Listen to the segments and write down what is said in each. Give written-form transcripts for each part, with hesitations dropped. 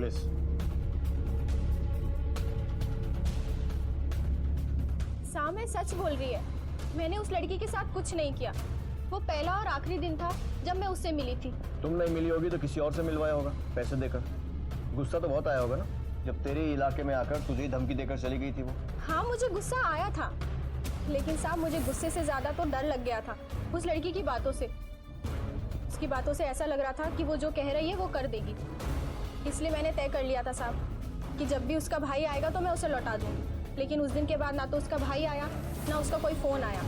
Police. सामने सच बोल रही है, मैंने उस लड़की के साथ कुछ नहीं किया। वो पहला और आखिरी दिन था जब मैं उससे मिली थी। तुम नहीं मिली होगी तो किसी और से मिलवाया होगा पैसे देकर। गुस्सा तो बहुत आया होगा ना जब तेरे इलाके में आकर तुझे धमकी देकर चली गई थी वो। हाँ, मुझे गुस्सा आया था, लेकिन साहब मुझे गुस्से से ज्यादा तो डर लग गया था उस लड़की की बातों से। उसकी बातों से ऐसा लग रहा था कि वो जो कह रही है वो कर देगी। इसलिए मैंने तय कर लिया था साहब कि जब भी उसका भाई आएगा तो मैं उसे लौटा दूंगी। लेकिन उस दिन के बाद ना तो उसका भाई आया ना उसका कोई फोन आया।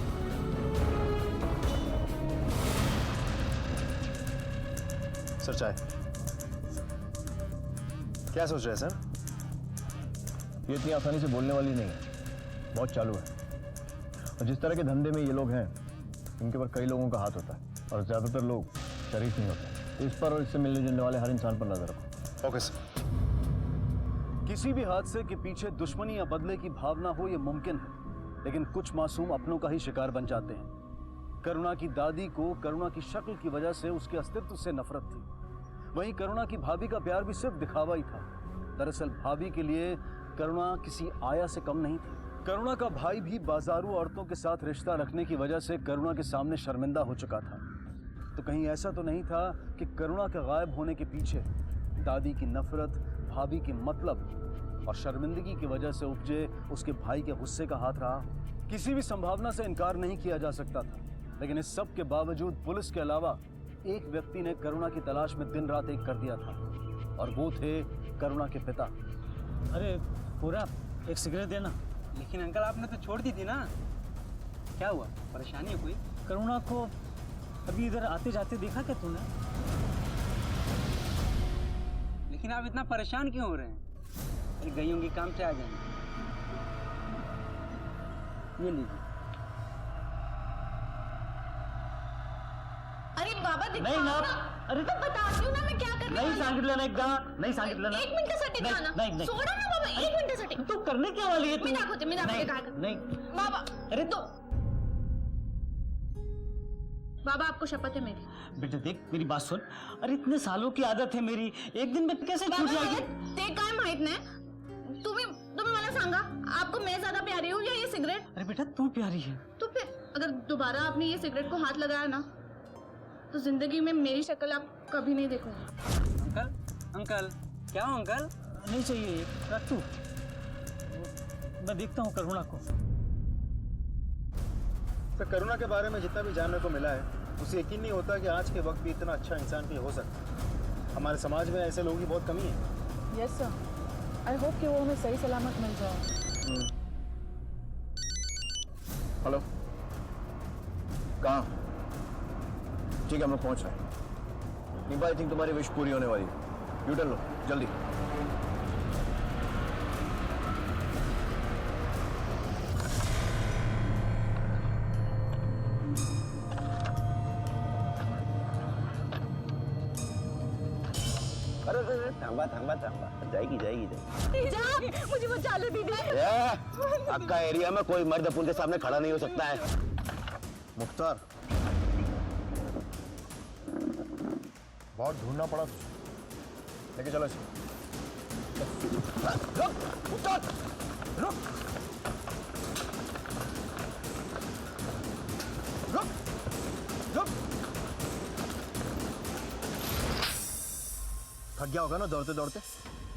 सर चाय। क्या सोच रहे हैं सर? ये इतनी आसानी से बोलने वाली नहीं है, बहुत चालू है। और जिस तरह के धंधे में ये लोग हैं इनके पर कई लोगों का हाथ होता है और ज्यादातर लोग शरीफ नहीं होते। तो इस पर और इससे मिलने जुलने वाले हर इंसान पर नजर रखो। Okay sir. किसी भी हादसे के पीछे दुश्मनी या बदले की भावना हो ये मुमकिन है, लेकिन कुछ मासूम अपनों का ही शिकार बन जाते हैं। करुणा की दादी को करुणा की शक्ल की वजह से उसके अस्तित्व से नफरत थी। वहीं करुणा की भाभी का प्यार भी सिर्फ दिखावा ही था। दरअसल भाभी के लिए करुणा किसी आया से कम नहीं थी। करुणा का भाई भी बाजारू औरतों के साथ रिश्ता रखने की वजह से करुणा के सामने शर्मिंदा हो चुका था। तो कहीं ऐसा तो नहीं था कि करुणा के गायब होने के पीछे दादी की नफरत, भाभी की मतलब और शर्मिंदगी की वजह से उपजे उसके भाई के गुस्से का हाथ रहा? किसी भी संभावना से इनकार नहीं किया जा सकता था। लेकिन इस सब के बावजूद पुलिस के अलावा एक व्यक्ति ने करुणा की तलाश में दिन रात एक कर दिया था, और वो थे करुणा के पिता। अरे पूरा एक सिगरेट देना। लेकिन अंकल आपने तो छोड़ दी थी ना, क्या हुआ? परेशानी है कोई? करुणा को अभी इधर आते जाते देखा क्या तूने? लेकिन आप इतना परेशान क्यों हो रहे हैं? अरे गई होंगी, काम से आ जाएंगे। ये लीजिए। अरे बाबा नहीं ना, अरे तो बताती हूँ ना मैं क्या कर रही हूँ। नहीं सांगितलं ना एकदा, नहीं सांगितलं ना। 1 मिनिटासाठी द्या ना. नहीं सोडा ना बाबा, 1 मिनिटासाठी. तू करने क्या वाली है? मी दाखवते नहीं, काय करते. नहीं बाबा, अरे तो बाबा आपको शपथ है मेरी. बेटे देख मेरी बात सुन। अरे इतने सालों की आदत है मेरी, एक दिन में कैसे छूट बाबा जाएगी? मला ते काय माहित नाही. तुम्ही मला सांगा, आपको मैं ज्यादा प्यारी हूँ या ये सिगरेट? अरे बेटा तू प्यारी है। तो फिर अगर दोबारा आपने ये सिगरेट को हाथ लगाया ना तो जिंदगी में मेरी शक्ल आप कभी नहीं देखोगे। अंकल, अंकल क्या हो अंकल? नहीं चाहिए ये, रख तू। मैं देखता हूँ करुणा को। तो करुणा के बारे में जितना भी जानने को मिला है उसे यकीन नहीं होता कि आज के वक्त भी इतना अच्छा इंसान कोई हो सकता है। हमारे समाज में ऐसे लोगों की बहुत कमी है। यस सर, आई होप कि वो हमें सही सलामत मिल जाए। हेलो, कहाँ? ठीक है, हम लोग पहुंच रहे हैं। निभा, आई थिंक तुम्हारी विश पूरी होने वाली है। यू टर्न लो जल्दी। अरे थांबा थांबा थांबा, जाएगी जाएगी जाएगी। मुझे वो चालू दीदी। अक्का एरिया में कोई मर्द अपन के सामने खड़ा नहीं हो सकता है। मुख्तार, बहुत ढूंढना पड़ा, लेके चलो इसको। रुक मुख्तार, रुक रुक रुक। थक गया होगा ना दौड़ते दौड़ते।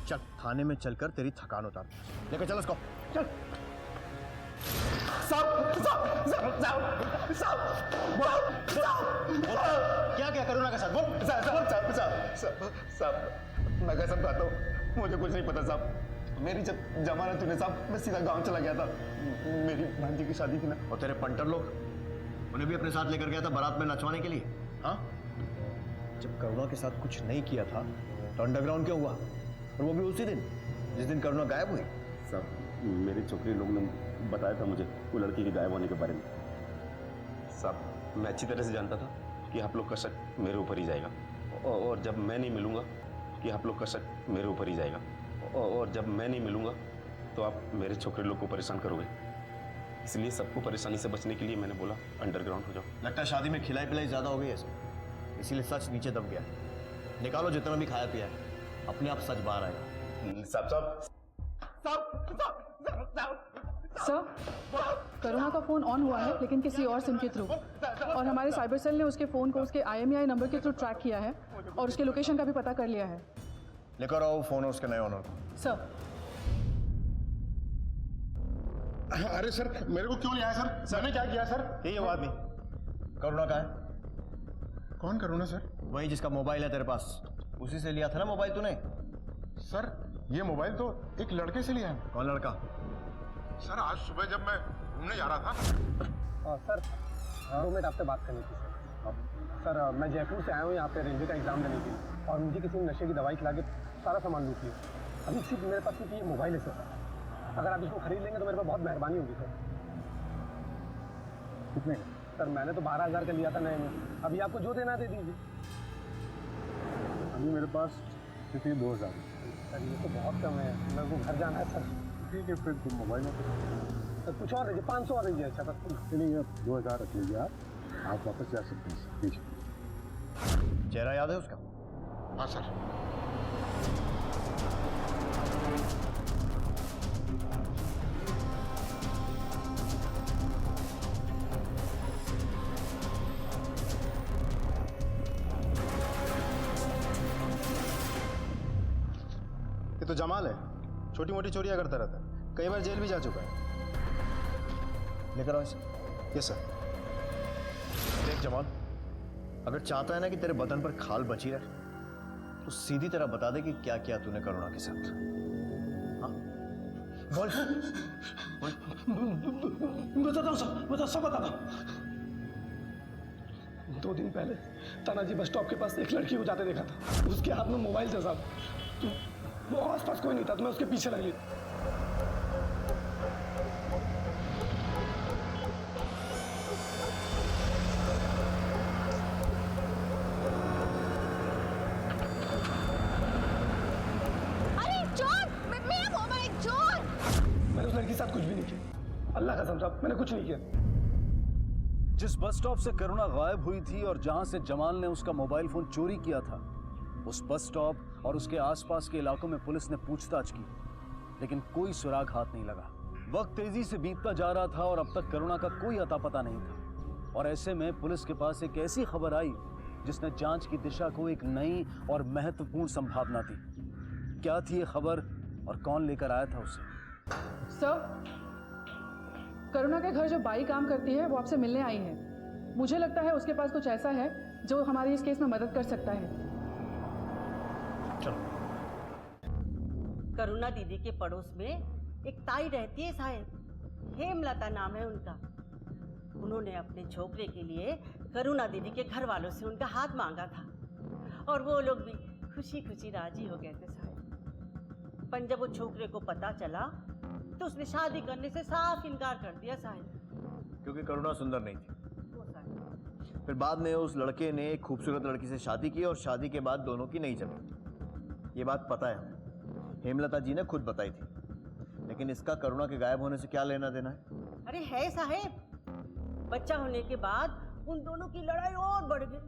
चल थाने में चलकर तेरी थकान उतार। लेके चलो इसको, चल। क्या क्या करुणा के साथ बोल। साहब मैं कसम खाता हूँ, मुझे कुछ नहीं पता साहब। मेरी जब जमानत हुई साहब, मैं सीधा गांव चला गया था। मेरी भांजी की शादी थी ना। और तेरे पंटर लोग, उन्हें भी अपने साथ लेकर गया था बारात में नचवाने के लिए। हाँ, जब करुणा के साथ कुछ नहीं किया था तो अंडरग्राउंड क्यों हुआ? और वो भी उसी दिन जिस दिन करुणा गायब हुई। साहब मेरी छोकरी लोग ने बताया था मुझे वो लड़की के गायब होने के बारे में। साहब मैं अच्छी तरह से जानता था कि आप लोग का शक मेरे ऊपर ही जाएगा, और जब मैं नहीं मिलूंगा कि आप लोग का शक मेरे ऊपर ही जाएगा, और जब मैं नहीं मिलूंगा तो आप मेरे छोकरे लोग को परेशान करोगे। इसलिए सबको परेशानी से बचने के लिए मैंने बोला अंडरग्राउंड हो जाओ। लगता है शादी में खिलाई पिलाई ज्यादा हो गई है, इसीलिए सच नीचे दब गया। निकालो जितना भी खाया पिया है। अपने आप सच बाहर आएगा। साहब सर, करुणा का फोन ऑन हुआ है लेकिन किसी और सिम के थ्रू, और हमारे साइबर सेल ने उसके फोन को उसके IMEI नंबर के थ्रू ट्रैक किया है और उसके लोकेशन का भी पता कर लिया है। लेकर आओ फोन उसके नए ऑनर को। सर, अरे सर, मेरे को क्यों लिया है सर? मैंने क्या किया सर? ये वो आदमी करुणा का है। कौन करुणा सर? वही जिसका मोबाइल है तेरे पास, उसी से लिया था ना मोबाइल तूने। सर, ये मोबाइल तो एक लड़के से लिया है। कौन लड़का? सर, आज सुबह जब मैं घूमने जा रहा था। सर, 2 मिनट आपसे बात करनी थी सर। मैं जयपुर से आया हूँ यहाँ पे रेलवे का एग्जाम देने के लिए, और मुझे किसी ने नशे की दवाई खिला के सारा सामान लूट लिया। अभी सिर्फ मेरे पास सिर्फ ये मोबाइल है सर। अगर आप इसको खरीद लेंगे तो मेरे पास बहुत मेहरबानी होगी सर। कितने? सर, मैंने तो 12,000 का लिया था नए में। अभी आपको जो देना दे दीजिए। अभी मेरे पास सिर्फ 2,000। सर, ये तो बहुत कम है, मेरे को घर जाना है सर। ठीक है, फिर तुम मोबाइल में सर कुछ और दीजिए, 500 और दीजिए। अच्छा सर, चलिए, 2,000 रख लीजिए आप वापस जा सकते हैं। लीजिए। चेहरा याद है उसका? हाँ सर। ये तो जमाल है, छोटी मोटी चोरियां करता रहता है, कई बार जेल भी जा चुका है। लेकर आओ इसे। Yes sir. देख जमाल, अगर चाहता है ना कि तेरे बदन पर खाल बची रहे तो सीधी तरह बता दे कि क्या किया तूने करुणा के साथ। हाँ बोल। बताता हूँ सर, सब बताता हूँ। 2 दिन पहले तानाजी बस स्टॉप के पास एक लड़की को जाते देखा था। उसके हाथ में मोबाइल था साहब। वो आसपास कोई नहीं था तो मैं उसके पीछे लग ली। मैंने उस लड़की के साथ कुछ भी नहीं किया, अल्लाह कसम साहब, मैंने कुछ नहीं किया। जिस बस स्टॉप से करुणा गायब हुई थी और जहां से जमाल ने उसका मोबाइल फोन चोरी किया था, उस बस स्टॉप और उसके आसपास के इलाकों में पुलिस ने पूछताछ की, लेकिन कोई सुराग हाथ नहीं लगा। वक्त तेजी से बीतता जा रहा था और अब तक करुणा का कोई अता पता नहीं था। और ऐसे में पुलिस के पास एक ऐसी खबर आई जिसने जांच की दिशा को एक नई और महत्वपूर्ण संभावना दी। क्या थी ये खबर और कौन लेकर आया था उसे? सर, करुणा के घर जो बाई काम करती है वो आपसे मिलने आई है। मुझे लगता है उसके पास कुछ ऐसा है जो हमारी इस केस में मदद कर सकता है। चलो। करुणा दीदी के पड़ोस में एक ताई रहती है साहब, हेमलता नाम है उनका। उन्होंने अपने छोकरे के लिए करुणा दीदी के घर वालों से उनका हाथ मांगा था और वो लोग भी खुशी खुशी राजी हो गए थे साहब। पर जब वो छोकरे को पता चला तो उसने शादी करने से साफ इनकार कर दिया साहब, क्योंकि करुणा सुंदर नहीं थी। वो साहब। फिर बाद में उस लड़के ने एक खूबसूरत लड़की से शादी की और शादी के बाद दोनों की नहीं जमी। ये बात पता है, हेमलता जी ने खुद बताई थी। लेकिन इसका करुणा के गायब होने से क्या लेना देना है? अरे है साहब, बच्चा होने के बाद उन दोनों की लड़ाई और बढ़ गई।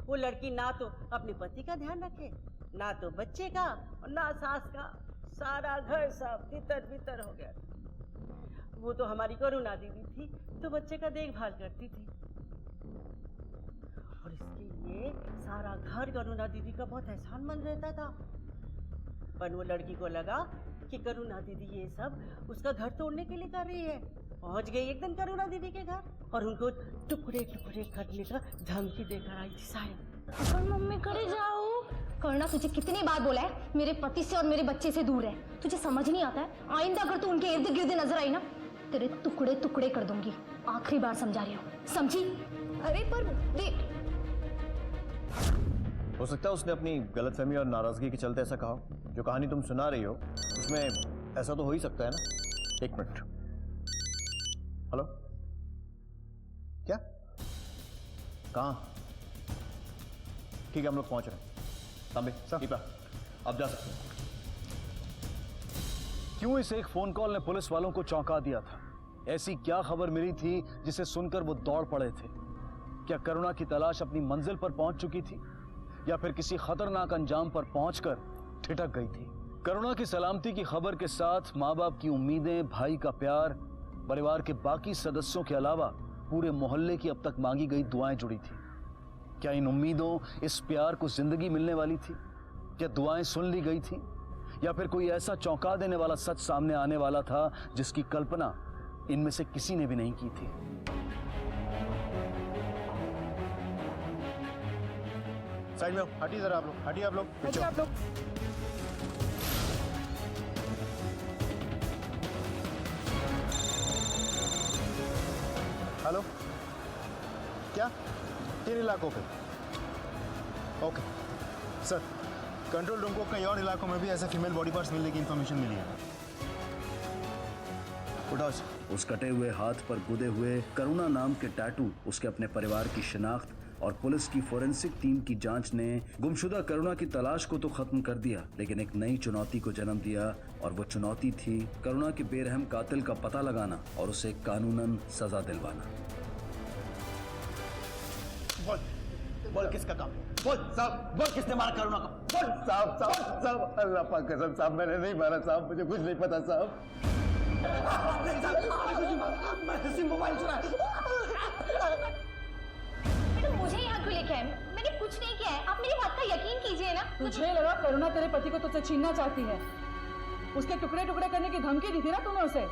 वो लड़की ना तो अपने पति का ध्यान रखे, ना तो बच्चे का, और ना सास का। सारा घर सब तितर बितर हो गया। वो तो हमारी करुणा दीदी थी तो बच्चे का देखभाल करती थी, और इसके लिए सारा घर करुणा दीदी का बहुत एहसानमंद रहता था। पर वो लड़की को लगा कि करुणा दीदी ये सब उसका घर तोड़ने के लिए कर रही है। पहुंच गई एक दिन करुणा दीदी के घर और उनको टुकड़े टुकड़े करने का धमकी देकर आई थी साहब। पर मम्मी करे जाओ। करुणा, तुझे कितनी बार बोला है मेरे पति से और मेरे बच्चे से दूर रह। तुझे समझ नहीं आता है? आइंदा अगर तू उनके इर्द गिर्द नजर आई ना, तेरे टुकड़े टुकड़े कर दूंगी। आखिरी बार समझा रही हूँ, समझी? अरे पर देख, हो सकता है उसने अपनी गलतफहमी और नाराजगी के चलते ऐसा कहा। जो कहानी तुम सुना रही हो उसमें ऐसा तो हो ही सकता है ना। 1 मिनट। हेलो, क्या? कहाँ? ठीक है, हम लोग पहुंच रहे हैं। तांबे, दीपा, आप जा सकते हैं। क्यों इस एक फोन कॉल ने पुलिस वालों को चौंका दिया था? ऐसी क्या खबर मिली थी जिसे सुनकर वो दौड़ पड़े थे? क्या करुणा की तलाश अपनी मंजिल पर पहुंच चुकी थी, या फिर किसी खतरनाक अंजाम पर पहुंचकर ठिठक गई थी। करुणा की सलामती की खबर के साथ माँ बाप की उम्मीदें, भाई का प्यार, परिवार के बाकी सदस्यों के अलावा पूरे मोहल्ले की अब तक मांगी गई दुआएं जुड़ी थी। क्या इन उम्मीदों, इस प्यार को जिंदगी मिलने वाली थी? क्या दुआएं सुन ली गई थी? या फिर कोई ऐसा चौंका देने वाला सच सामने आने वाला था जिसकी कल्पना इनमें से किसी ने भी नहीं की थी? साइड में हटिए जरा आप लोग, हटिए आप लोग, हटिए आप लोग। हेलो, क्या 3 इलाकों पे? ओके सर, कंट्रोल रूम को कई और इलाकों में भी ऐसे फीमेल बॉडी पार्ट्स मिलने की इंफॉर्मेशन मिली है। उस कटे हुए हाथ पर गुदे हुए करुणा नाम के टैटू, उसके अपने परिवार की शिनाख्त और पुलिस की फोरेंसिक टीम की जांच ने गुमशुदा करुणा की तलाश को तो खत्म कर दिया, लेकिन एक नई चुनौती को जन्म दिया। और वो चुनौती थी करुणा के बेरहम कातिल का पता लगाना और उसे कानूनन सजा दिलवाना। बोल किसका काम? बोल साहब, बोल किसने मारा करुणा को? बोल साहब, साहब, साहब, अल्लाह पाक कसम साहब, मैंने नहीं मारा साहब, मुझे कुछ नहीं पता साहब। मैंने सिर्फ मोबाइल चुराया। मुझे यहाँ क्यों लेके आए? मैंने कुछ नहीं किया है, आप मेरी बात का यकीन कीजिए ना। तुझे लगा करुणा तेरे पति को तुझसे छीनना चाहती है? उसके टुकड़े टुकड़े करने की धमकी दी थी ना तूने उसे?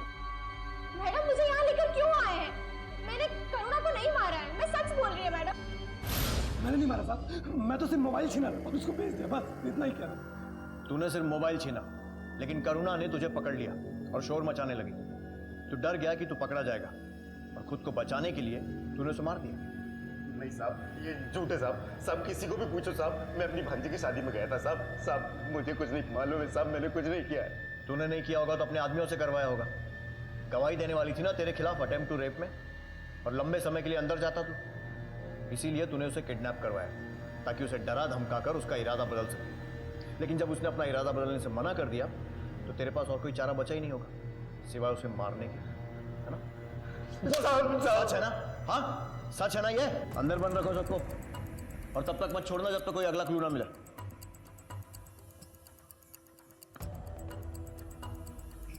मैडम मुझे यहाँ लेकर क्यों आए हैं? मैंने करुणा को नहीं मारा है, मैं सच बोल रही हूँ मैडम। मैंने नहीं मारा साहब, मैं तो सिर्फ मोबाइल छीना और उसको भेज दिया, बस इतना ही किया। तूने सिर्फ मोबाइल छीना, लेकिन करुणा ने तुझे पकड़ लिया और शोर मचाने लगी। तू डर गया कि तू पकड़ा जाएगा और खुद को बचाने के लिए तूने उसे मार दिया। नहीं साहब, ये झूठ है साहब। साहब किसी को भी पूछो साहब, मैं अपनी भांजी की शादी में गया था साहब। साहब मुझे कुछ नहीं मालूम है साहब, मैंने कुछ नहीं किया है। तूने नहीं किया होगा तो अपने आदमियों से करवाया होगा। गवाही देने वाली थी ना तेरे खिलाफ अटेम्प्ट टू रेप में, और लंबे समय के लिए अंदर जाता तू, इसीलिए तूने उसे किडनैप करवाया ताकि उसे डरा धमका कर उसका इरादा बदल सके। लेकिन जब उसने अपना इरादा बदलने से मना कर दिया तो तेरे पास और कोई चारा बचा ही नहीं होगा सिवाय उसे मारने के, है ना? सच है ना? हाँ सच है ना? ये अंदर बंद रखो सबको और तब तक मत छोड़ना जब तक कोई अगला क्लू ना मिले।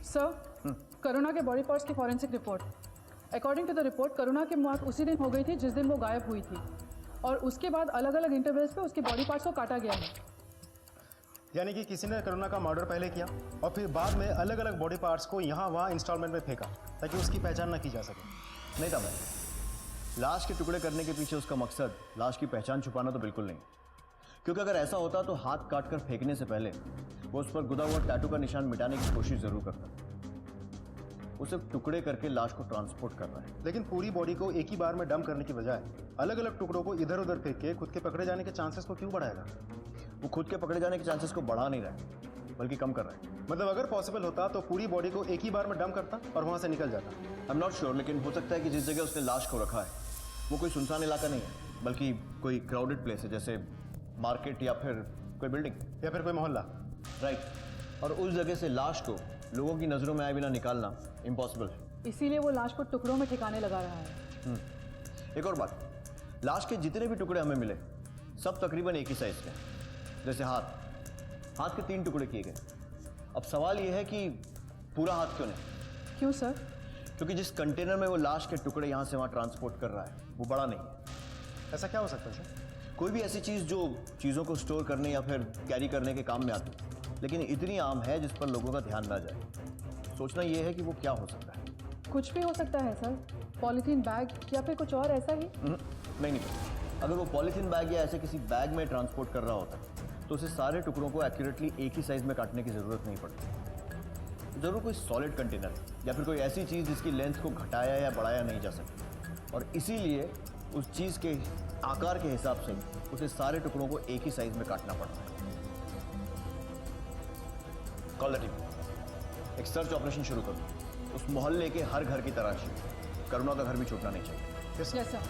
सर, करुणा के बॉडी पार्ट्स की forensic report. According to the report, Karuna की मौत उसी दिन हो गई थी जिस दिन वो गायब हुई थी, और उसके बाद अलग अलग इंटरवल्स पे उसके बॉडी पार्ट्स को काटा गया है। यानी कि किसी ने करुणा का मर्डर पहले किया और फिर बाद में अलग अलग बॉडी पार्ट्स को यहाँ वहाँ इंस्टॉलमेंट में फेंका ताकि उसकी पहचान ना की जा सके। नहीं था मैं, लाश के टुकड़े करने के पीछे उसका मकसद लाश की पहचान छुपाना तो बिल्कुल नहीं, क्योंकि अगर ऐसा होता तो हाथ काट कर फेंकने से पहले वो उस पर गुदा हुआ टैटू का निशान मिटाने की कोशिश जरूर करता। उसे टुकड़े करके लाश को ट्रांसपोर्ट कर रहा है। लेकिन पूरी बॉडी को एक ही बार में डंप करने की बजाय अलग अलग टुकड़ों को इधर उधर फेंक के खुद के पकड़े जाने के चांसेस को क्यों बढ़ाएगा? वो खुद के पकड़े जाने के चांसेस को बढ़ा नहीं रहा है बल्कि कम कर रहा है। मतलब अगर पॉसिबल होता तो पूरी बॉडी को एक ही बार में डंप करता और वहां से निकल जाता। आई एम नॉट श्योर, लेकिन हो सकता है कि जिस जगह उसने लाश को रखा है वो कोई सुनसान इलाका नहीं है बल्कि कोई क्राउडेड प्लेस है, जैसे मार्केट या फिर कोई बिल्डिंग या फिर कोई मोहल्ला। राइट। और उस जगह से लाश को लोगों की नजरों में आए बिना निकालना इम्पॉसिबल है। इसीलिए वो लाश को टुकड़ों में ठिकाने लगा रहा है। एक और बात, लाश के जितने भी टुकड़े हमें मिले सब तकरीबन एक ही साइज के हैं। जैसे हाथ के 3 टुकड़े किए गए। अब सवाल यह है कि पूरा हाथ क्यों नहीं? क्यों सर? क्योंकि जिस कंटेनर में वो लाश के टुकड़े यहाँ से वहाँ ट्रांसपोर्ट कर रहा है वो बड़ा नहीं है। ऐसा क्या हो सकता है सर? कोई भी ऐसी चीज़ जो चीज़ों को स्टोर करने या फिर कैरी करने के काम में आती है लेकिन इतनी आम है जिस पर लोगों का ध्यान ना जाए। सोचना यह है कि वो क्या हो सकता है। कुछ भी हो सकता है सर, पॉलीथीन बैग या फिर कुछ और ऐसा ही। नहीं, अगर वो पॉलीथीन बैग या ऐसे किसी बैग में ट्रांसपोर्ट कर रहा होता तो उसे सारे टुकड़ों को एक्यूरेटली एक ही साइज में काटने की ज़रूरत नहीं पड़ती। ज़रूर कोई सॉलिड कंटेनर या फिर कोई ऐसी चीज़ जिसकी लेंथ को घटाया या बढ़ाया नहीं जा सकती, और इसीलिए उस चीज़ के आकार के हिसाब से उसे सारे टुकड़ों को एक ही साइज में काटना पड़ता है। कॉल द टीम, एक सर्च ऑपरेशन शुरू करो। उस मोहल्ले के हर घर की तलाशी, करुणा का घर भी छूटना नहीं चाहिए। Yes sir.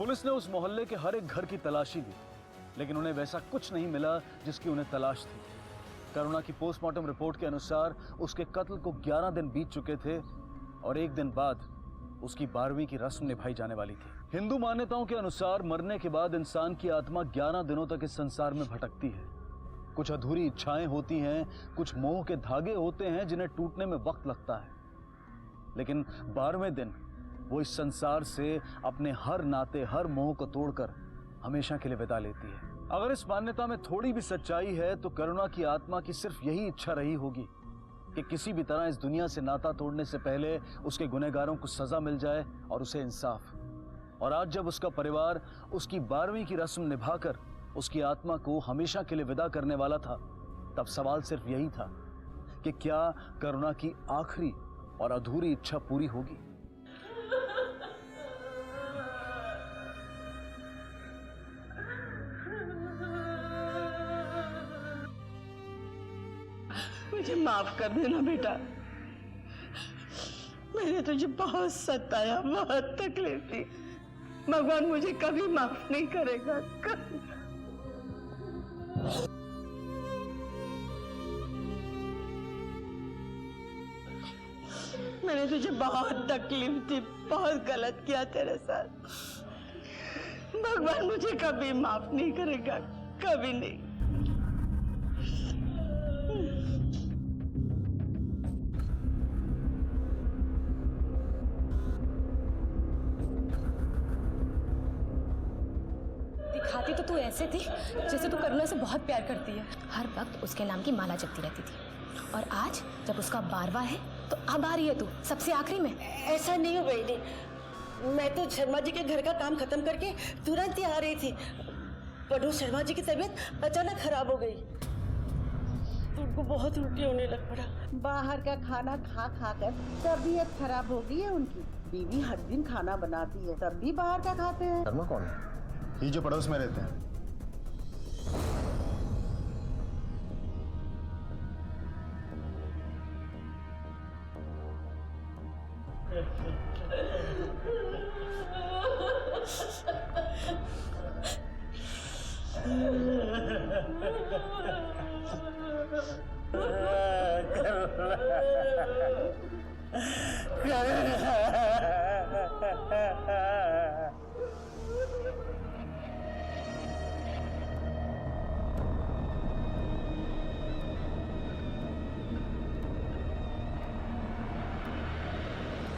पुलिस ने उस मोहल्ले के हर एक घर की तलाशी ली, लेकिन उन्हें वैसा कुछ नहीं मिला जिसकी उन्हें तलाश थी। करुणा की पोस्टमार्टम रिपोर्ट के अनुसार उसके कत्ल को 11 दिन बीत चुके थे और एक दिन बाद उसकी 12वीं की रस्म निभाई जाने वाली थी। हिंदू मान्यताओं के अनुसार मरने के बाद इंसान की आत्मा 11 दिनों तक इस संसार में भटकती है। कुछ अधूरी इच्छाएं होती हैं, कुछ मोह के धागे होते हैं जिन्हें टूटने में वक्त लगता है, लेकिन 12वें दिन वो इस संसार से अपने हर नाते, हर मोह को तोड़कर हमेशा के लिए विदा लेती है। अगर इस मान्यता में थोड़ी भी सच्चाई है तो करुणा की आत्मा की सिर्फ यही इच्छा रही होगी कि किसी भी तरह इस दुनिया से नाता तोड़ने से पहले उसके गुनहगारों को सजा मिल जाए और उसे इंसाफ। और आज जब उसका परिवार उसकी 12वीं की रस्म निभाकर उसकी आत्मा को हमेशा के लिए विदा करने वाला था, तब सवाल सिर्फ यही था कि क्या करुणा की आखिरी और अधूरी इच्छा पूरी होगी। मुझे माफ कर देना बेटा, मैंने तुझे बहुत सताया, बहुत तकलीफ दी। भगवान मुझे कभी माफ नहीं करेगा, कभी। मैंने तुझे बहुत तकलीफ दी, बहुत गलत किया तेरे साथ। भगवान मुझे कभी माफ नहीं करेगा, कभी नहीं। दिखाती तो तू ऐसे थी जैसे तू करुणा से बहुत प्यार करती है। हर वक्त उसके नाम की माला जपती रहती थी, और आज जब उसका 12वां है तो अब आ रही है तू सबसे आखिरी में। ऐसा नहीं हो बहनी, मैं तो शर्मा जी के घर का काम खत्म करके तुरंत ही आ रही थी, पर वो शर्मा जी की तबीयत अचानक खराब हो गई, तो उनको बहुत उल्टी होने लग पड़ा। बाहर का खाना खा खा कर तबीयत खराब हो गई है उनकी। बीवी हर दिन खाना बनाती है, तब भी बाहर का खाते हैं। शर्मा कौन है? ये जो पड़ोस में रहते हैं।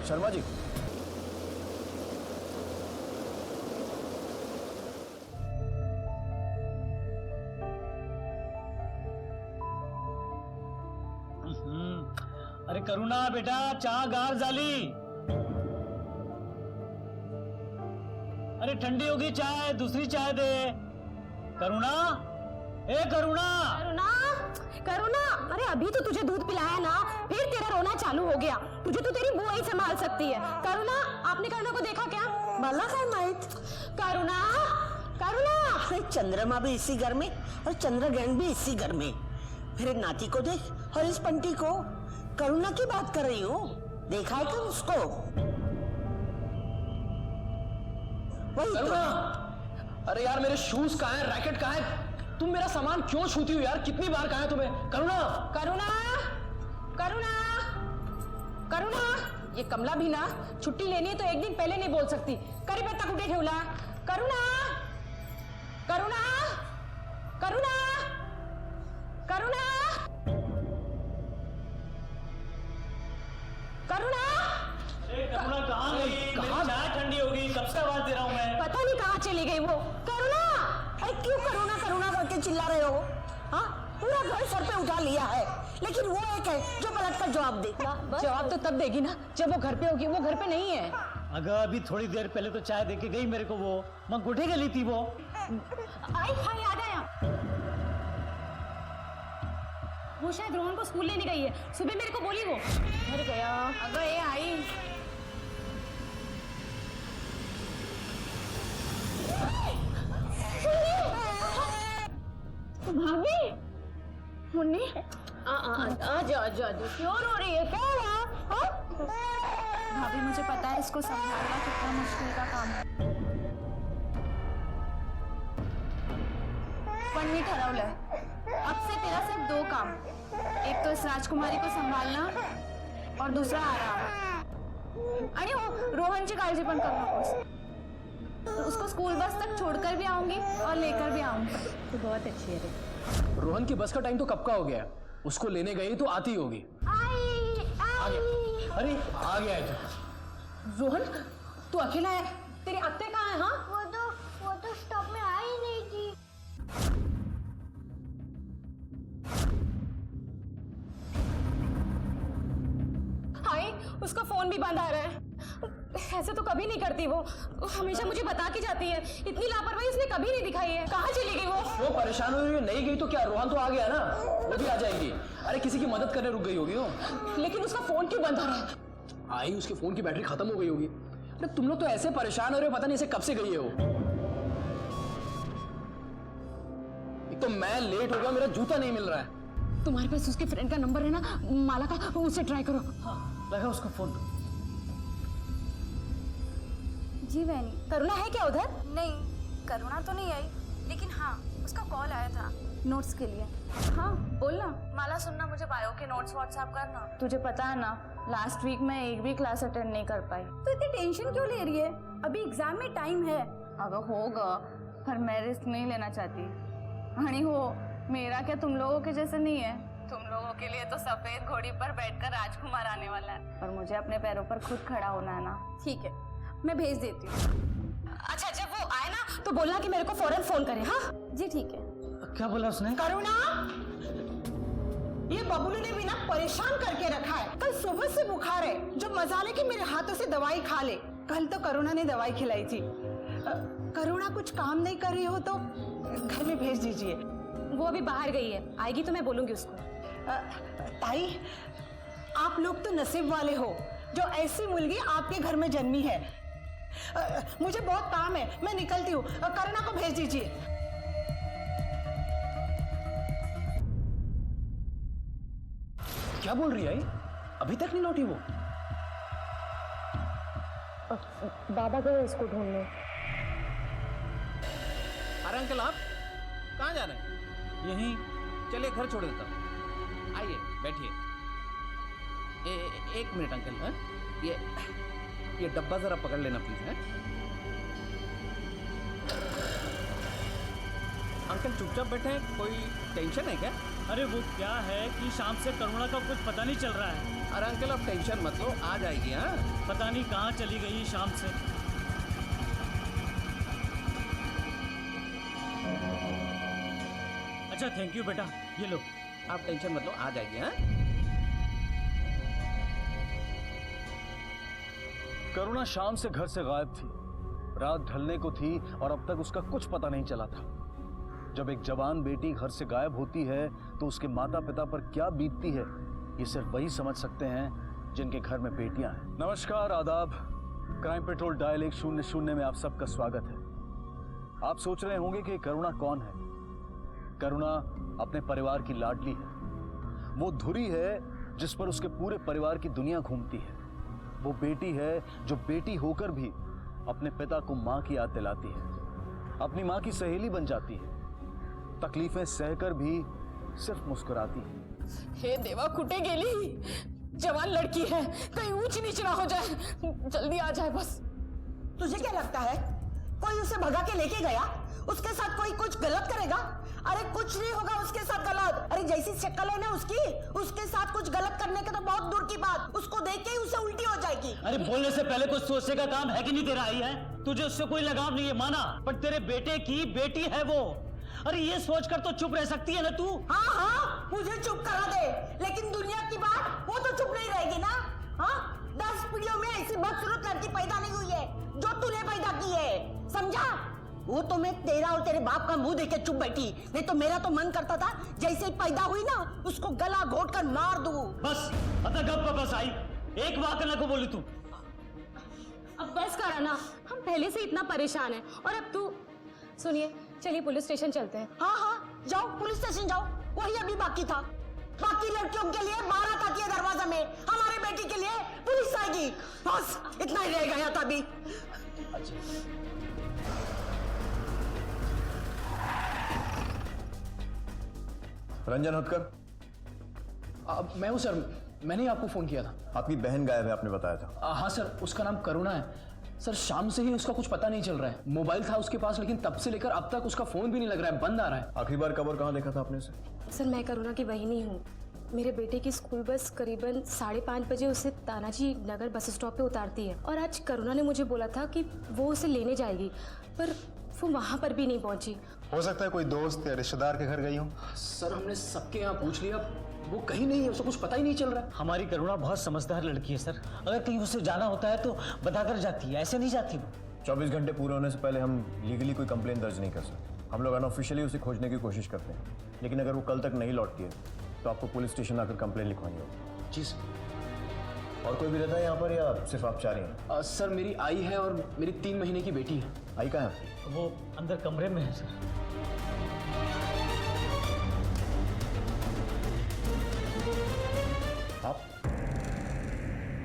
शर्मा जी, अरे करुणा बेटा, चाह गार जाली। अरे ठंडी होगी चाय, दूसरी चाय दे। करुणा, ए करुणा। करुणा, करुणा, अरे अभी तो तुझे दूध पिलाया ना, फिर तेरा रोना चालू हो गया। तुझे तो तेरी बुआ ही संभाल सकती है। करुणा, आपने करुणा को देखा क्या? मला काय माहित। करुणा, करुणा। अरे चंद्रमा भी इसी घर में और चंद्रग्रहण भी इसी घर में। मेरे नाती को देख और इस पंटी को। करुणा की बात कर रही हूँ, देखा है क्या उसको? वही करुणा, अरे यार मेरे शूज कहाँ हैं, रैकेट कहाँ है? तुम मेरा सामान क्यों छूती हो यार? कितनी बार कहा है तुम्हें? करुणा, करुणा, करुणा, करुणा। ये कमला भी ना छुट्टी लेनी है तो एक दिन पहले नहीं बोल सकती। करीपत्ता कुठे ठेवला? करुणा, करुणा, करुणा, करुणा, करुणा। करुणा कहाँ गई? मेरी चाय ठंडी हो गई, कब से आवाज दे रहा हूँ मैं। पता नहीं कहाँ चली गई वो। करुणा, अरे क्यों करुणा करुणा करके चिल्ला रहे हो? हाँ, पूरा घर सर पे उठा लिया है, लेकिन वो एक है जो पलट कर जवाब दे। जवाब तो तब देगी ना जब वो घर पे होगी। वो घर पे नहीं है। अगर अभी थोड़ी देर पहले तो चाय देके गई मेरे को, वो मैं गुठे गली थी वो। आई हाय, याद आया, वो शायद रोहन को स्कूल लेने गई है। सुबह मेरे को बोली वो। घर गया। अगर ये आई। भाभी, मुन्नी, आजा, क्यों रो रही है? क्या हुआ? भाभी मुझे पता है इसको संभालना कितना मुश्किल का काम है, पण मी ठरवलंय अब से तेरा सिर्फ 2 काम, एक तो इस राजकुमारी को संभालना और दूसरा आराम। आणि हो, रोहनची काळजी पण कर नकोस। उसको स्कूल बस तक छोड़कर भी आऊंगी और लेकर भी आऊंगी। तो बहुत अच्छी है रे। रोहन की बस का टाइम तो कब का हो गया, उसको लेने गई तो आती होगी। आ गया। अरे आ गया है तो। रोहन तू अकेला है, तेरी अत्ते कहाँ है? हाँ वो तो स्टॉप में आ ही नहीं थी। हाय, उसका फोन भी बंद आ रहा है। ऐसे तो कभी नहीं करती वो, हमेशा मुझे बता के जाती है। इतनी लापरवाही उसने कभी नहीं दिखाई है। कहाँ चली गई वो परेशान हुई है, नहीं गई तो क्या, रोहन तो आ गया ना, वो भी आ जाएगी। अरे किसी की मदद करने रुक गई होगी वो। लेकिन उसका फोन क्यों बंद आ रहा है? आई उसके फोन की बैटरी खत्म हो गई होगी। अरे तुम लोग तो ऐसे परेशान हो रहे हो, पता नहीं इसे कब से गई है वो। एक तो मैं लेट हो गया, मेरा जूता नहीं मिल रहा है। तुम्हारे पास उसके फ्रेंड का नंबर है ना, माला का, उससे ट्राई करो। हाँ, लगा उसको फोन। जी वैनी, करुणा है क्या उधर? नहीं, करुणा तो नहीं आई, लेकिन हाँ उसका कॉल आया था नोट्स के लिए। हाँ बोलना। माला सुनना, मुझे बायो के नोट्स व्हाट्सएप करना। तुझे पता है ना, लास्ट वीक मैं एक भी क्लास अटेंड नहीं कर पाई। तो इतनी टेंशन क्यों ले रही है? अभी एग्जाम में टाइम है। अब होगा, पर मैं रिस्क नहीं लेना चाहती। हनी हो, मेरा क्या तुम लोगों के जैसे नहीं है। तुम लोगों के लिए तो सफेद घोड़ी पर बैठकर राजकुमार आने वाला है, और मुझे अपने पैरों पर खुद खड़ा होना है ना। ठीक है, मैं भेज देती हूँ। अच्छा, जब वो आए ना तो बोलना कि मेरे को फौरन फोन करे। हाँ जी ठीक है। क्या बोला उसने? करुणा, ये बबलू ने भी ना परेशान करके रखा है। कल सुबह से बुखार है, जो मजाले की मेरे हाथों से दवाई खा ले। कल तो करुणा ने दवाई खिलाई थी। करुणा कुछ काम नहीं कर रही हो तो घर में भेज दीजिए। वो अभी बाहर गई है, आएगी तो मैं बोलूंगी उसको। ताई, आप लोग तो नसीब वाले हो जो ऐसी मुलगी आपके घर में जन्मी है। मुझे बहुत काम है, मैं निकलती हूँ। करुणा को भेज दीजिए। क्या बोल रही है? अभी तक नहीं लौटी वो? बाबा गए इसको ढूंढने। अरे अंकल, आप कहाँ जा रहे हैं? यहीं। चलिए घर छोड़ देता हूँ। आइए बैठिए। एक मिनट अंकल, है ये डब्बा जरा पकड़ लेना प्लीज। है अंकल, चुपचाप बैठे हैं, कोई टेंशन है क्या? अरे वो क्या है कि शाम से करुणा का कुछ पता नहीं चल रहा है। अरे अंकल, आप टेंशन मत लो, आ जाएगी। हाँ, पता नहीं कहाँ चली गई शाम से। अच्छा थैंक यू बेटा, ये लो। आप टेंशन मत लो, आ जाएगी। हाँ, करुणा शाम से घर से गायब थी। रात ढलने को थी और अब तक उसका कुछ पता नहीं चला था। जब एक जवान बेटी घर से गायब होती है तो उसके माता पिता पर क्या बीतती है, ये सिर्फ वही समझ सकते हैं जिनके घर में बेटियां हैं। नमस्कार, आदाब। क्राइम पेट्रोल डायल 100 में आप सबका स्वागत है। आप सोच रहे होंगे कि करुणा कौन है। करुणा अपने परिवार की लाडली है। वो धुरी है जिस पर उसके पूरे परिवार की दुनिया घूमती है। वो बेटी है जो बेटी होकर भी अपने पिता को माँ की याद दिलाती है, अपनी माँ की सहेली बन जाती है, तकलीफें सहकर भी सिर्फ मुस्कुराती है। हे देवा, कुटे गेली। जवान लड़की है, कहीं ऊंच नीच ना हो जाए, जल्दी आ जाए बस। तुझे क्या लगता है कोई उसे भगा के लेके गया, उसके साथ कोई कुछ गलत करेगा? अरे कुछ नहीं होगा उसके साथ गलत। अरे जैसी शक्ल है ना उसकी, उसके साथ कुछ गलत करने के तो बहुत दूर की बात, उसको देख के ही उसे उल्टी हो जाएगी। अरे बोलने से पहले कुछ सोचने का काम है कि नहीं तेरा? आई है, तुझे उससे कोई लगाव नहीं है माना, पर तेरे बेटे की बेटी है वो। अरे ये सोचकर तो चुप रह सकती है ना तू? हाँ हाँ, मुझे चुप करा दे, लेकिन दुनिया की बात वो तो चुप नहीं रहेगी ना। हाँ, 10 पीढ़ियों में ऐसी बदसूरत लड़की पैदा नहीं हुई है जो तूने पैदा की है, समझा? वो तो मैं तेरा और तेरे बाप का मुंह देख के चुप बैठी, नहीं तो मेरा तो मन करता था जैसे ही पैदा हुई ना उसको गला घोट कर मार दूं। बस अतः गप बस आई, एक वाक्य न को बोली तू। अब बस करा ना, हम पहले से इतना परेशान हैं और अब तू। सुनिए, चलिए पुलिस स्टेशन चलते हैं। हाँ हाँ, जाओ पुलिस स्टेशन जाओ, वही अभी बाकी था। बाकी लड़कियों के लिए बारात आती है दरवाजा में, हमारे बेटी के लिए पुलिस आएगी। बस इतना ही रह गया था अभी। रंजन हटकर। मैं हूँ सर, मैंने ही आपको फोन किया था। आपकी बहन गायब है, आपने बताया था। हाँ सर, उसका नाम करुणा है सर। शाम से ही उसका कुछ पता नहीं चल रहा है। मोबाइल था उसके पास, लेकिन तब से लेकर अब तक उसका फोन भी नहीं लग रहा है, बंद आ रहा है। आखिरी बार कब और कहाँ देखा था आपने उसे? सर मैं करुणा की बहन ही हूँ। मेरे बेटे की स्कूल बस करीबन 5:30 बजे उसे तानाजी नगर बस स्टॉप पे उतारती है, और आज करुणा ने मुझे बोला था कि वो उसे लेने जाएगी, पर वो वहाँ पर भी नहीं पहुँची। हो सकता है कोई दोस्त या रिश्तेदार के घर गई हो। सर हमने सबके यहाँ पूछ लिया, वो कहीं नहीं है, उसको कुछ पता ही नहीं चल रहा है। हमारी करुणा बहुत समझदार लड़की है सर, अगर कहीं उसे जाना होता है तो बताकर जाती है, ऐसे नहीं जाती वो। 24 घंटे पूरे होने से पहले हम लीगली कोई कंप्लेन दर्ज नहीं कर सकते। हम लोग अनऑफिशियली उसे खोजने की कोशिश करते हैं, लेकिन अगर वो कल तक नहीं लौटती है तो आपको पुलिस स्टेशन आकर कंप्लेन लिखवानी होगी। जी सर। और कोई भी रहता है यहाँ पर या सिर्फ आप 4 ही हैं? सर मेरी आई है और मेरी 3 महीने की बेटी है। आई कहाँ है? वो अंदर कमरे में है सर।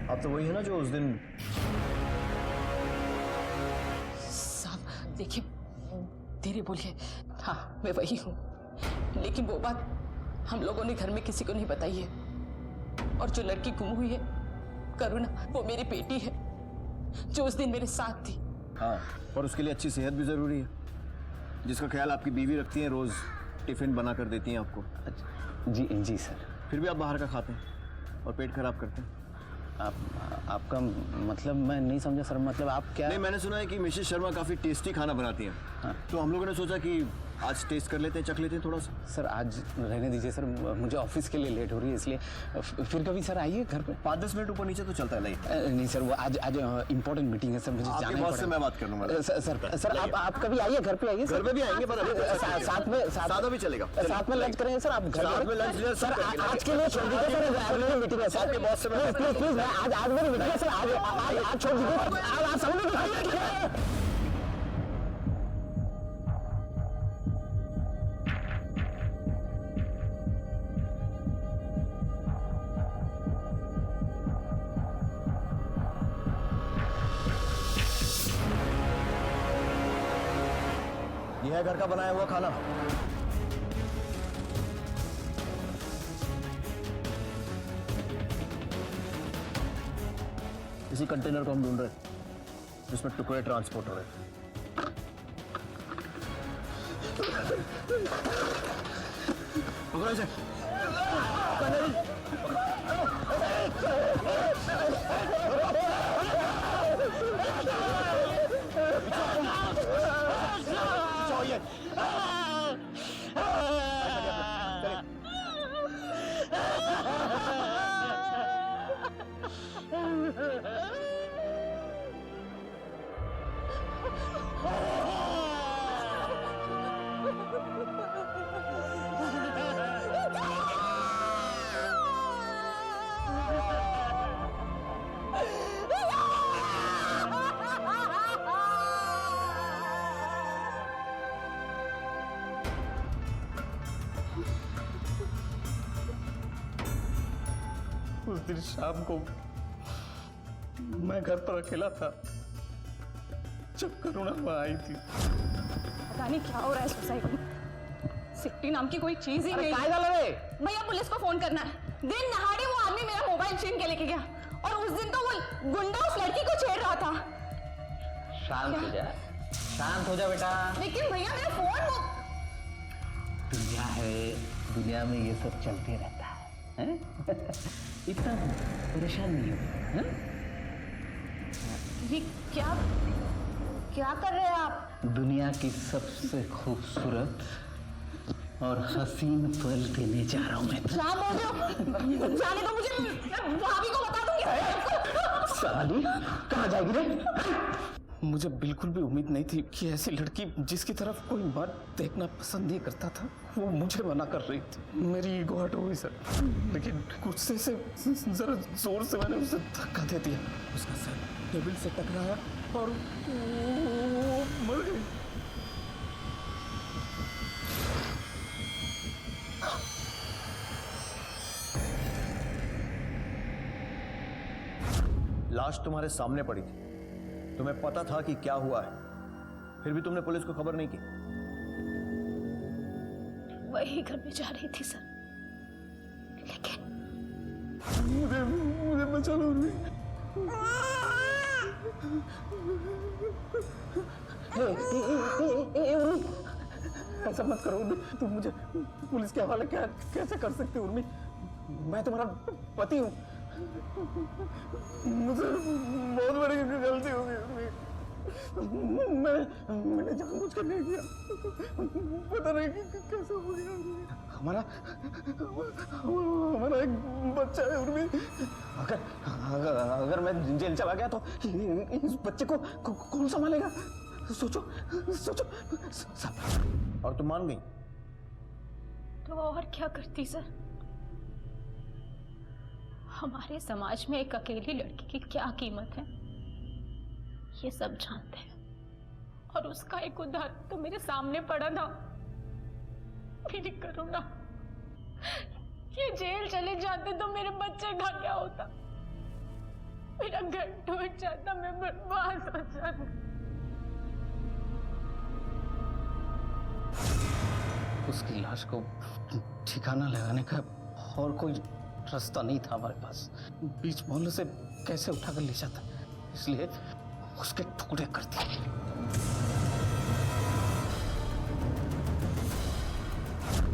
आप तो वही है ना जो उस दिन? साहब देखिए, धीरे बोलिए। हाँ मैं वही हूँ, लेकिन वो बात हम लोगों ने घर में किसी को नहीं बताई है। और जो लड़की गुम हुई है करुणा, वो मेरी बेटी है जो उस दिन मेरे साथ थी। हाँ, और उसके लिए अच्छी सेहत भी जरूरी है, जिसका ख्याल आपकी बीवी रखती है, रोज टिफिन बना कर देती हैं आपको। जी सर। फिर भी आप बाहर का खाते हैं और पेट खराब करते हैं। आपका मतलब मैं नहीं समझा सर, मतलब आप क्या? नहीं, मैंने सुना है कि मिसेस शर्मा काफी टेस्टी खाना बनाती हैं। हाँ। तो हम लोगों ने सोचा कि आज टेस्ट कर लेते हैं, चख लेते हैं थोड़ा सा। सर आज रहने दीजिए सर, मुझे ऑफिस के लिए लेट हो रही है, इसलिए फिर कभी सर आइए घर पे। 5-10 मिनट ऊपर नीचे तो चलता है। नहीं सर, वो आज इम्पोर्टेंट मीटिंग है सर, मुझे जाना ही पड़ेगा। मैं बात कर लूंगा। सर आप कभी आइए, घर पे आइए। घर पे भी आएंगे, पर साथ में सादा भी चलेगा। साथ में लंच करेंगे सर। आप घर में लंच सर आज के लिए छोड़ दीजिए सर, अगली मीटिंग है सर। बॉस से प्लीज आज मेरी मीटिंग है सर, आज छोड़ दीजिए। आप समझ ये है घर का बनाया हुआ खाना। इसी कंटेनर को हम ढूंढ रहे हैं जिसमें टुकड़े ट्रांसपोर्ट हो रहे हैं। पकड़ो इसे। उस दिन शाम को मैं घर पर अकेला था जब करुणा वहां आई थी। पता नहीं क्या हो रहा है सोसाइटी में। सिट्टी नाम की कोई चीज ही नहीं। भैया पुलिस को फोन करना है। दिन नहाड़े वो आदमी मेरा मोबाइल छीन के लेके गया, और उस दिन तो वो गुंडा उस लड़की को छेड़ रहा था। शांत हो जा बेटा। लेकिन भैया मेरा फोन दुनिया है, दुनिया में ये सब चलते रहता है, इतना परेशान नहीं हो। ये क्या कर रहे हैं आप? दुनिया की सबसे खूबसूरत और हसीन पल देने जा रहा हूं मैं। क्या बोल रहे हो? जाने दो मुझे, मैं भाभी को बता दूंगी। साली कहाँ जाएगी रे? मुझे बिल्कुल भी उम्मीद नहीं थी कि ऐसी लड़की जिसकी तरफ कोई मर्द देखना पसंद नहीं करता था, वो मुझे मना कर रही थी। मेरी ईगो हर्ट हो गई सर, लेकिन गुस्से से जरा जोर से मैंने उसे धक्का दे दिया। उसका सर टेबल से टकराया और वो मर गई। लाश तुम्हारे सामने पड़ी थी, तुम्हें पता था कि क्या हुआ है, फिर भी तुमने पुलिस को खबर नहीं की। वही घर में जा रही थी सर। मुझे बचा लो उर्मी। ऐसा मत करो उर्मी, तुम मुझे पुलिस के हवाले कैसे कर सकते हो उर्मी? मैं तुम्हारा पति हूँ। मुझसे बहुत बड़ी गलती हो गई उर्मी। मैंने जानबूझ कर नहीं किया, पता नहीं कैसे हो गया। हमारा एक बच्चा है उर्मी। अगर मैं जेल चला गया तो इस बच्चे को कौन संभालेगा? सोचो। और तुम मान गई? तो और क्या करती सर? हमारे समाज में एक अकेली लड़की की क्या कीमत है ये सब जानते हैं, और उसका एक उदाहरण तो मेरे सामने पड़ा था। मेरी करुणा, ये जेल चले जाते तो मेरे बच्चे का क्या होता? मेरा घर टूट जाता, मैं बर्बाद हो जाता। उसकी लाश को ठिकाना लगाने का और कोई रास्ता नहीं था हमारे पास। बीच मोहल्ले से कैसे उठाकर ले जाता, इसलिए उसके टुकड़े कर दिए।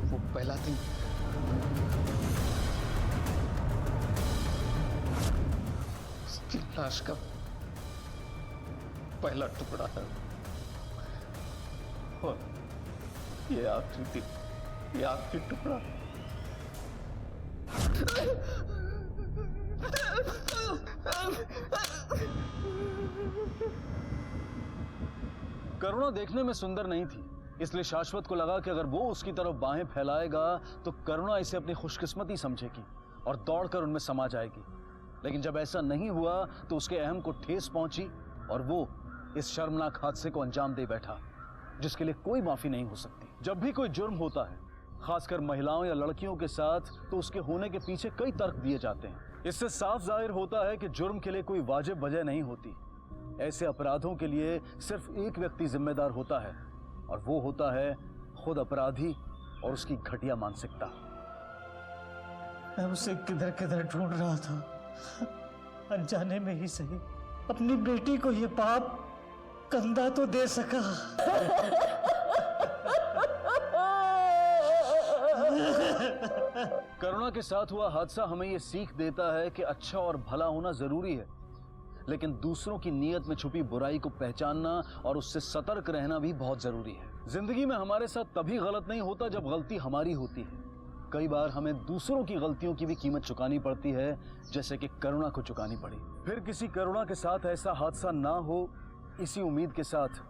वो पहला दिन उसकी लाश का पहला टुकड़ा है, और ये आखिरी दिन, ये आखिरी टुकड़ा। करुणा देखने में सुंदर नहीं थी, इसलिए शाश्वत को लगा कि अगर वो उसकी तरफ बाहें फैलाएगा तो करुणा इसे अपनी खुशकिस्मती समझेगी और दौड़कर उनमें समा जाएगी। लेकिन जब ऐसा नहीं हुआ तो उसके अहम को ठेस पहुंची और वो इस शर्मनाक हादसे को अंजाम दे बैठा, जिसके लिए कोई माफी नहीं हो सकती। जब भी कोई जुर्म होता है, खासकर महिलाओं या लड़कियों के साथ, तो उसके होने के पीछे कई तर्क दिए जाते हैं। इससे साफ जाहिर होता है कि जुर्म के लिए कोई वाजिब वजह नहीं होती। ऐसे अपराधों के लिए सिर्फ एक व्यक्ति जिम्मेदार होता है, और वो होता है खुद अपराधी और उसकी घटिया मानसिकता। मैं उसे किधर किधर ढूंढ रहा था, अनजाने में ही सही अपनी बेटी को ये पाप कंधा तो दे सका। करुणा के साथ हुआ हादसा हमें यह सीख देता है कि अच्छा और भला होना जरूरी है, लेकिन दूसरों की नीयत में छुपी बुराई को पहचानना और उससे सतर्क रहना भी बहुत जरूरी है। जिंदगी में हमारे साथ तभी गलत नहीं होता जब गलती हमारी होती है। कई बार हमें दूसरों की गलतियों की भी कीमत चुकानी पड़ती है, जैसे कि करुणा को चुकानी पड़ी। फिर किसी करुणा के साथ ऐसा हादसा ना हो, इसी उम्मीद के साथ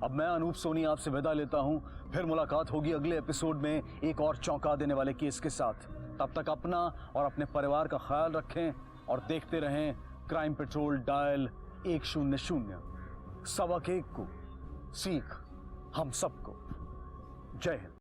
अब मैं अनूप सोनी आपसे विदा लेता हूं। फिर मुलाकात होगी अगले एपिसोड में एक और चौंका देने वाले केस के साथ। तब तक अपना और अपने परिवार का ख्याल रखें और देखते रहें क्राइम पेट्रोल डायल 100। सबक एक को सीख हम सबको। जय हिंद।